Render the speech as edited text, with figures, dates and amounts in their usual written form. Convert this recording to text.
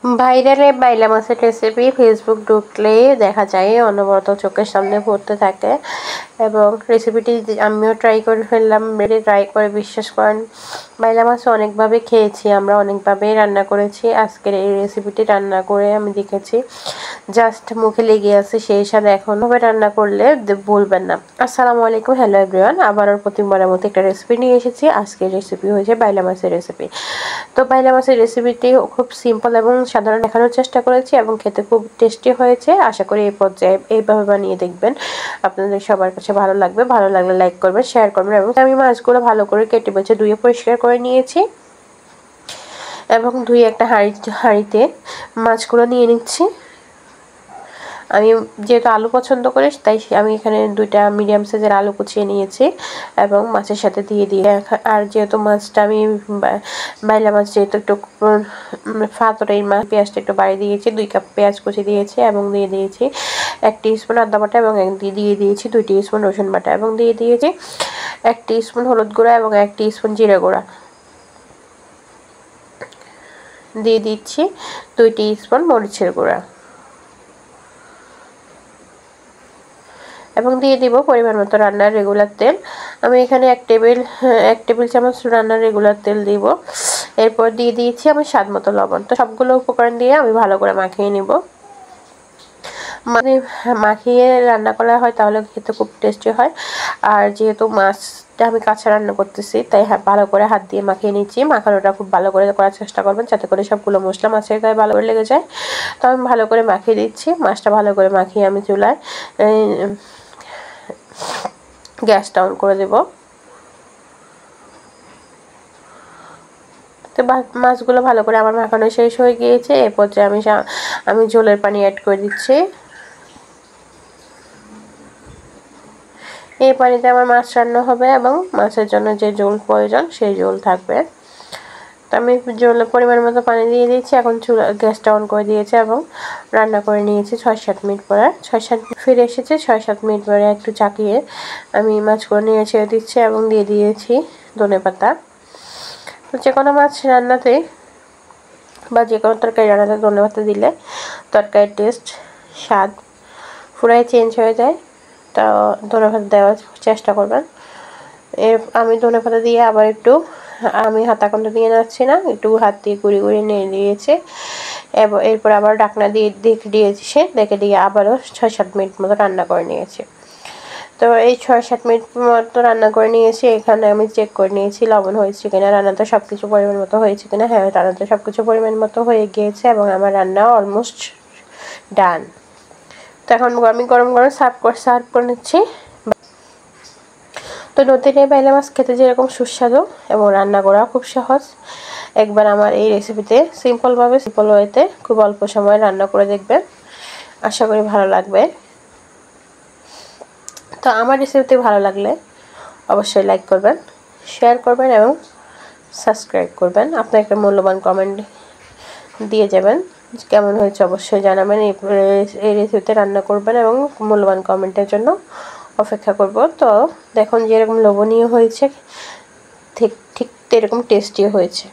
Viral এই বাইলা মাছের রেসিপি ফেসবুক ঢুকলেই দেখা যায়, অনবরত চোখের সামনে পড়তে থাকে এবং রেসিপিটি আমিও ট্রাই করে ফেললাম। ট্রাই করে বিশ্বাস করেন, বাইলা মাছ অনেকভাবে খেয়েছি আমরা, অনেকভাবেই রান্না করেছি। আজকের এই রেসিপিটি রান্না করে আমি দেখেছি, জাস্ট মুখে লেগে আছে সেই স্বাদ। এখনভাবে রান্না করলে ভুলবেন না। আসসালামু আলাইকুম, হ্যালো এভরিওয়ান। আবারও প্রতিবারের মতো একটা রেসিপি নিয়ে এসেছি। আজকের রেসিপি হয়েছে বাইলা মাছের রেসিপি। তো বাইলা মাছের রেসিপিটি খুব সিম্পল এবং সাধারণ দেখানোর চেষ্টা করেছি এবং খেতে খুব টেস্টি হয়েছে। আশা করি এই পর্যায়ে এইভাবে বানিয়ে দেখবেন, আপনাদের সবার কাছে ভালো লাগবে। ভালো লাগলে লাইক করবেন, শেয়ার করবেন। এবং আমি মাছগুলো ভালো করে কেটে বেছে ধুয়ে পরিষ্কার করে নিয়েছি এবং ধুয়ে একটা হাঁড়িতে মাছগুলো নিয়ে নিচ্ছি। আমি যেহেতু আলু পছন্দ করি, তাই আমি এখানে 2টা মিডিয়াম সাইজের আলু কুচিয়ে নিয়েছি এবং মাছের সাথে দিয়ে আর যেহেতু মাছটা আমি বাইলা মাছ, যেহেতু একটু ফাতরের মাছ, পেঁয়াজটা একটু বাড়িয়ে দিয়েছি। 2 কাপ পেঁয়াজ কুচি দিয়েছি এবং দিয়ে দিয়েছি 1 টিস্পুন আদা বাটা এবং দিয়ে দিয়েছি 2 টিস্পুন রসুন বাটা এবং দিয়ে দিয়েছি 1 টিস্পুন হলুদ গুঁড়া এবং 1 টিস্পুন জিরে গুঁড়া। দিয়ে দিচ্ছি 2 টিস্পুন মরিচের গুঁড়া এবং দিয়ে দিব পরিমাণ মতো রান্নার রেগুলার তেল। আমি এখানে 1 টেবিল চামচ রান্নার রেগুলার তেল দিব। এরপর দিয়ে দিয়েছি আমি স্বাদ মতো লবণ। তো সবগুলো উপকরণ দিয়ে আমি ভালো করে মাখিয়ে নিব। মানে মাখিয়ে রান্না করা হয় তাহলে খেতে খুব টেস্টি হয়। আর যেহেতু মাছটা আমি কাঁচা রান্না করতেছি, তাই ভালো করে হাত দিয়ে মাখিয়ে নিচ্ছি। মাখানোটা খুব ভালো করে করার চেষ্টা করবেন, যাতে করে সবগুলো মশলা মাছের গায়ে ভালো করে লেগে যায়। তো আমি ভালো করে মাখিয়ে দিচ্ছি। মাছটা ভালো করে মাখিয়ে আমি চুলায় গ্যাসটা অন করে দেব। তো মাছগুলো ভালো করে আমার মাখানো শেষ হয়ে গিয়েছে। এই পর্যায়ে আমি ঝোলের পানি অ্যাড করে দিচ্ছি। এই পানিতে আমার মাছ রান্না হবে এবং মাছের জন্য যে ঝোল প্রয়োজন সেই ঝোল থাকবে। তো আমি ঝোলের পরিমাণ মতো পানি দিয়ে দিয়েছি। এখন গ্যাসটা অন করে দিয়েছি এবং রান্না করে নিয়েছি 6-7 মিনিট পরে। 6-7 ফিরে এসেছে। 6-7 মিনিট পরে একটু চাকিয়ে আমি মাছগুলো নিয়ে ছেড়ে দিচ্ছি এবং দিয়ে দিয়েছি ধনেপাতা। তো যে কোনো মাছ রান্নাতে বা যে কোনো তরকারি রান্নাতে ধনেপাতা দিলে তরকারির টেস্ট, স্বাদ পুরাই চেঞ্জ হয়ে যায়। তো ধনেপাতা দেওয়ার চেষ্টা করবেন। আমি ধনেপাতা দিয়ে আবার একটু, আমি হাতাখন্ড দিয়ে নাড়ছি না, একটু হাত দিয়ে গুঁড়িয়ে নেড়ে দিয়েছে। এরপর আবার ঢাকনা দিয়ে দেখে দিয়ে আবারও 6-7 মিনিট মতো রান্না করে নিয়েছি। তো এই 6-7 মিনিট মতো রান্না করে নিয়েছি। এখানে আমি চেক করে নিয়েছি লবণ হয়েছে কিনা, রান্নাতে সব কিছু পরিমাণ মতো হয়েছে কিনা। হ্যাঁ, রান্নাতে সব কিছু পরিমাণ মতো হয়ে গিয়েছে এবং আমার রান্না অলমোস্ট ডান। তো এখন আমি গরম সার্ভ করে নিচ্ছি। তো নদীর এই বাইলা মাছ খেতে যেরকম সুস্বাদু এবং রান্না করা খুব সহজ, একবার আমার এই রেসিপিতে সিম্পল ওয়েতে খুব অল্প সময়ে রান্না করে দেখবেন। আশা করি ভালো লাগবে। তো আমার রেসিপিটি ভালো লাগলে অবশ্যই লাইক করবেন, শেয়ার করবেন এবং সাবস্ক্রাইব করবেন। আপনার একটা মূল্যবান কমেন্ট দিয়ে যাবেন, কেমন হয়েছে অবশ্যই জানাবেন। এই রেসিপিতে রান্না করবেন এবং মূল্যবান কমেন্টের জন্য অপেক্ষা করব। তো দেখুন যেরকম লোভনীয় হয়েছে, ঠিক এরকম টেস্টিও হয়েছে।